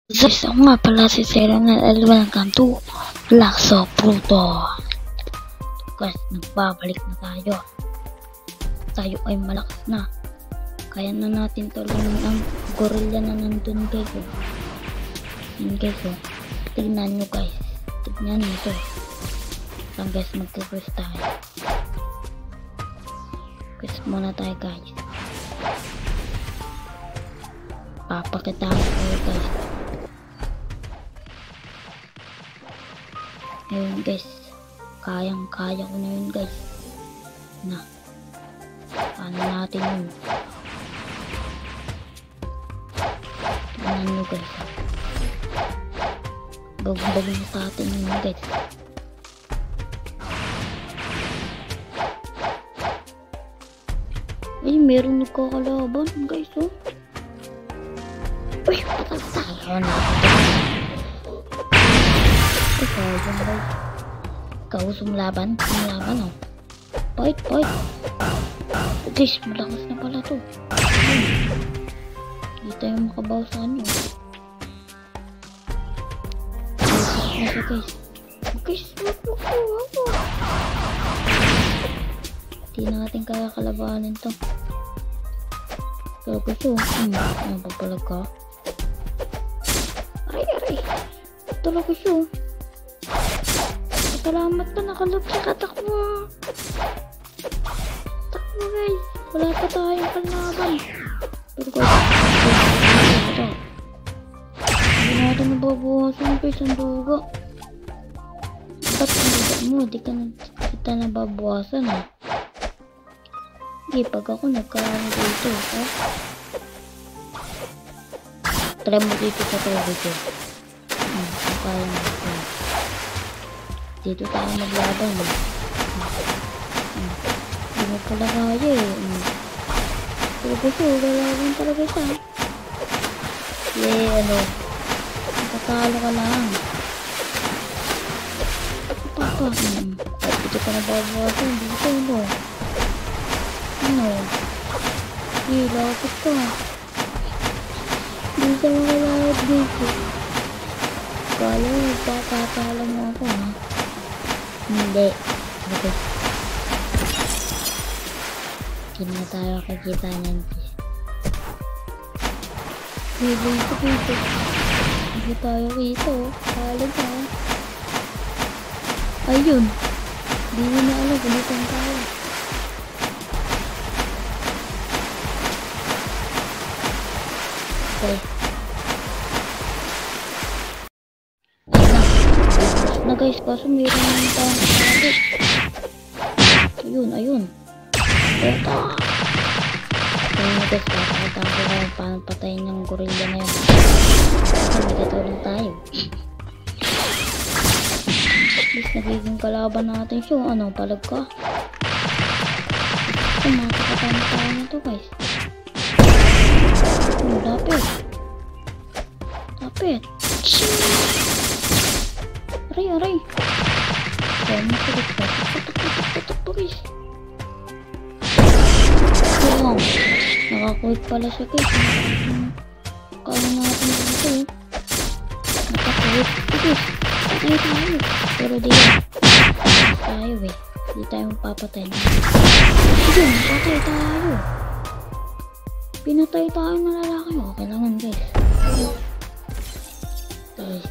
Guys, ako nga pala si Sarah and welcome to Lakso Pluto. Guys, nagbabalik na tayo. Tayo ay malakas na. Kaya na natin tulungan ang gorilla na nandun guys. Yan guys, tignan nyo guys. Tignan nyo ito. Saan guys magkikris tayo. Kris muna tayo guys. Papakitaan ko kayo guys. Ayun guys, kayang-kaya ko na yun guys. Na, paano natin yun? Tignan nyo guys. Bagbagin sa atin yun guys. Ay, meron nagkakalaban guys oh. Uy, patay tayo na. Ikaw dyan guys. Ikaw sumlaban oh. Fight. Guys, malakas na pala to. Hindi tayo makabaw sa ano. Guys, wag. Hindi natin kaya kalabanin to. Talaga siya. Ano ba talaga? Aray. Talaga siya. Salamat na nakalap siya. Takbo guys. Wala pa tayong kalaban. Pero guys, hindi natin nababawasan guys ang dugo. Ba't ang dugo mo? Di ka kita nababawasan ha. Hindi, pag ako nagkaroon dito ha. Try mo dito sa television. Kaya mo ito. Dito tayo maglaban eh. Hindi mo pala kaya eh. Pero gusto, galaban talaga siya. Nakatalo ka lang. Papa. At dito ka nababawasan. Dito mo. Lapit ka. Hindi ka makalawad dito. Kala mo, papatala mo ako ha. Hindi. Okay. Hindi na tayo kakita niyan. Dito. Hindi tayo dito. Kala ka. Ayun. Hindi mo na alam kung dito tayo. Okay. Na guys, kaso meron naman tayong target. Ayun. Eto. Ayun guys, papakita ko kayo paano patayin yung gorilla na yun. Nagkatulong tayo. Guys, nagiging kalaban natin siya. Ano, palag ka? Makakatama tayo nito guys. Lapit. Aray. Kaya makulit ka. Tutok guys. Nakakulit pala siya guys. Kaya natin dito eh. Nakakulit. Guys, patay tayo. Pero di tayo eh. Di tayo mapapatay. Ayun, patay tayo. Pinatay tayo ng lalaki. Okay naman guys. Okay.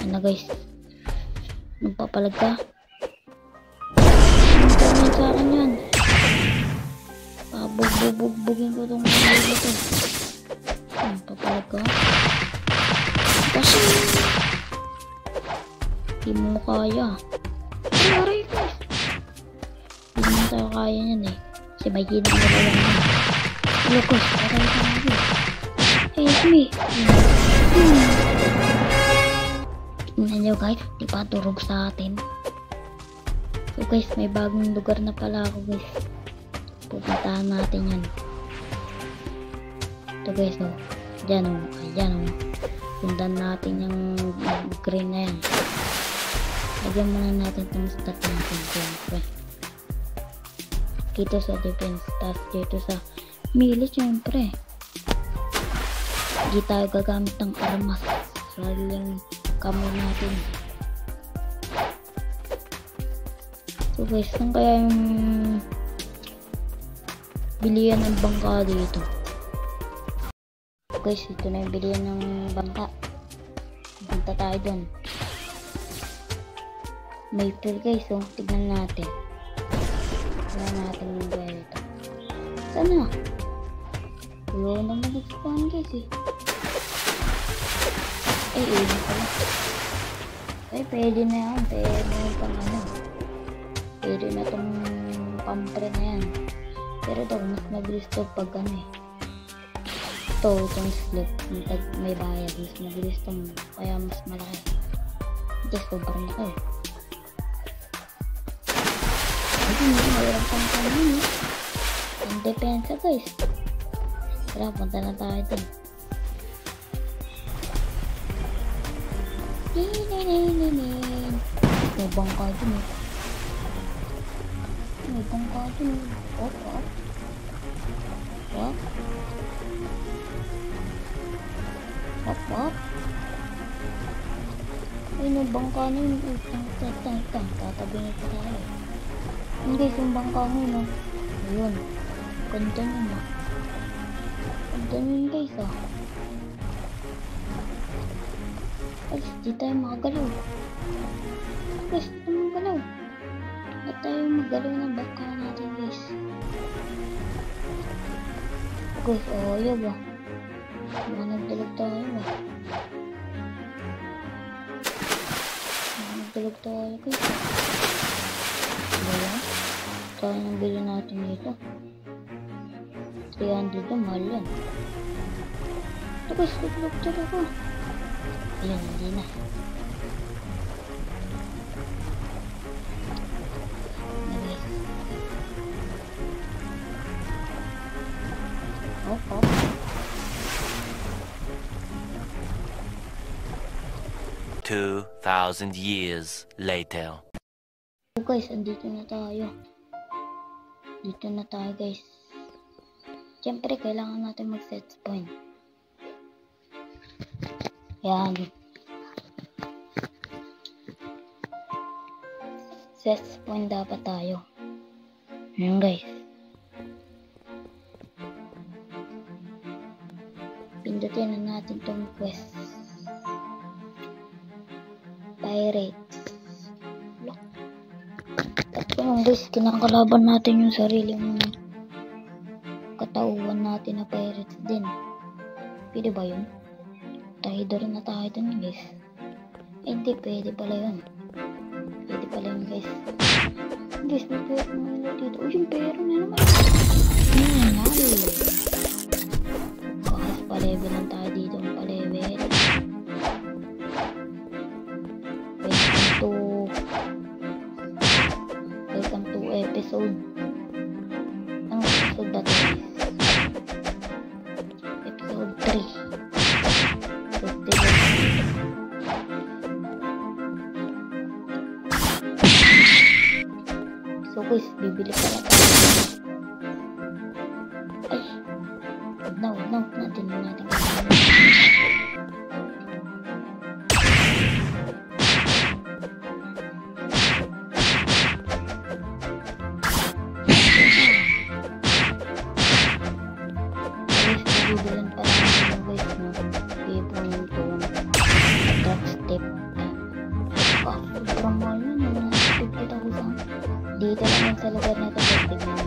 Ano guys? Magpapalag ka? Ano sa akin yan? Bugbugin ko itong mga ito. Magpapalag ka? Kasi di mo kaya. Aray guys. Di naman tayo kaya yan eh. Kasi may ginang nila lang yan. Lukos, patay tayo. Help me. Tingnan nyo guys, di pa turog sa atin. So guys, may bagong lugar na pala ako guys. Pupuntahan natin yan. Ito guys oh. Diyan oh. Ayan oh. Sundan natin yung green na yan. Lagyan muna natin itong stat natin. Siyempre. Dito sa defense. Tapos dito sa melee siyempre. Hindi tayo gagamit ng armas. Sariling kamay natin. So guys, saan kaya yung bilihan ng bangka dito? Guys, ito na yung bilihan ng bangka. Punta tayo dun. May pill guys, so tignan natin. Tignan natin yung gaya ito. Sana? Wala na mag-spawn guys eh. Ay, ayun pala. Ay, pwede na yan. Pwede na yung pang ano. Pwede na itong pampre na yan. Pero ito, mas mabilis ito pag ano eh. Ito, itong slip. May bayad. Mas mabilis itong, kaya mas malaki. Ito, sobrang laki. Ay, mayroon pang kanin eh. Ang depensa guys. Tara, punta na tayo dun. May bangka dun eh. May bangka dun eh. Hop, hop. Hop. Hop, hop. Ay, may bangka na yun. Tatabi na pa tayo. Yun guys, yung bangka mo yun. Ayun. Ganda yun ah. Ganda yun guys ah. Guys, di tayo makagalaw. Guys, di tayo magalaw. Ba't tayo magalaw ng bangka natin guys? Guys, ayaw ba? Mga nagdalag tayo ba? Mga nagdalag tayo guys. Ayan. Tayo nang bili natin dito. 300 na, mahal yan. Ito guys, nagdalag ako. Ayan, hindi na. Hop, hop. $2,000 years later. So guys, andito na tayo. Dito na tayo guys. Siyempre, kailangan natin mag-set point. Yan. Set point dapat tayo. Yan guys. Pindutin na natin tong quest. Pirates. At kung guys, kinakalaban natin yung sariling katauhan natin na pirates din. Pwede ba yun? Trader na tayo dun guys. Hindi, pwede pala yun. Pwede pala yun guys. Guys, may pera na dito. Uy, yung pera na naman. Nalo. Kahit pa-level lang tayo dito. Pa-level. Welcome to episode. Ang episode ba ito? Episode 3. So guys, bibili pa na tayo. Ay, no, natin natin. Bibilan pa lang yung guys no. Ibon yung drug step. Sobrang mahal yun. 50,000. Dito lang yan sa lugar na ito. Tignan mo.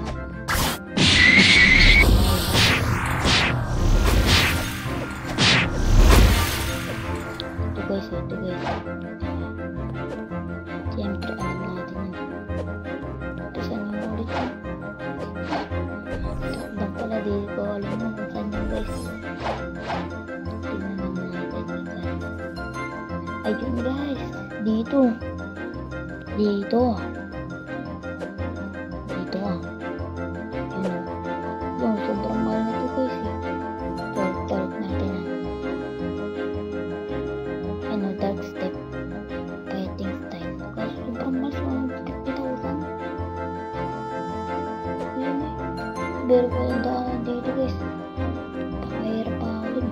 Ito guys. Siyempre alam natin yun. Ito saan yung ulit yun? Takdang pala dito ko alam mo kung saan yun guys. Tignan naman natin kung saan. Ayun guys. Dito yung sobrang mahal na ito guys eh. Dark natin dark step fighting style kasi sobrang mahal. 50,000 yun eh. Pero pa yung daan dito guys, pakahirap pa ako dun.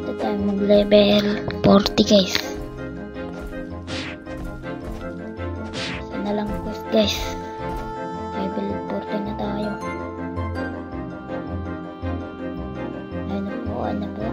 Ito tayo mag level 40 guys. Isa na lang quest guys. Level 40 na tayo. Ayun na po, ano na po.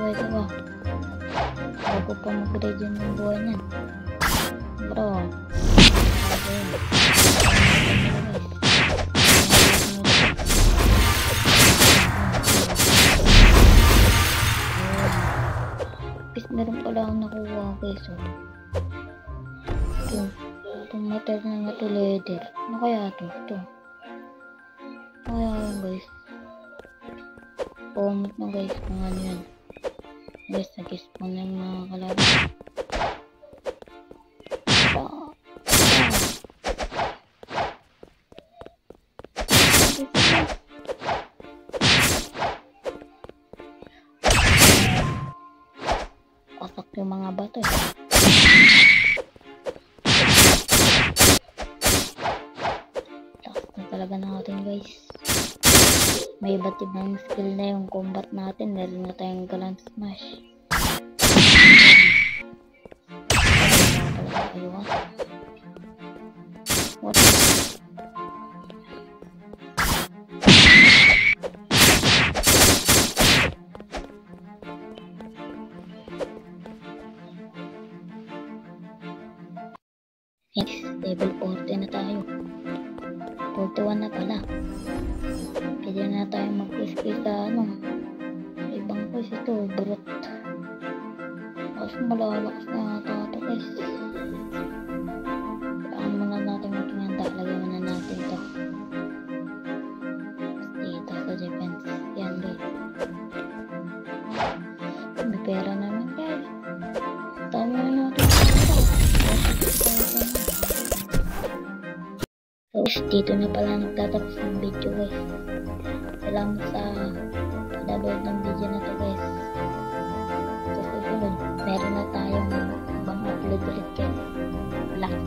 Ito ba? Bago pa mag-grade yun yung buhay niyan. Bro. Pis meron pala akong nakuha guys. Itong metal na ito leather. Ano kaya ito? Ito. Ano kaya yun guys? Comment na guys kung ano yan. Guys, nag-spawn na yung mga kalaban. Pasak yung mga bato eh. Takas na talaga natin guys. May iba't ibang skill na yung combat natin. Meron na tayong galant smash. What? Next, level 40 na tayo. 41 na pala. Kaya na tayo mag-quest sa ano. Ibang quest ito, brut. Tapos malalakas na ata ito guys. Kailangan muna natin maghanda. Lagyan muna natin ito. Dito sa defense. Yan guys. May pera naman guys. Tama na natin. So, dito na pala nagtatapos ng video guys. Salamat sa panonood ng video na to guys. So, susunod, meron na tayong ibang upload ulit guys. Last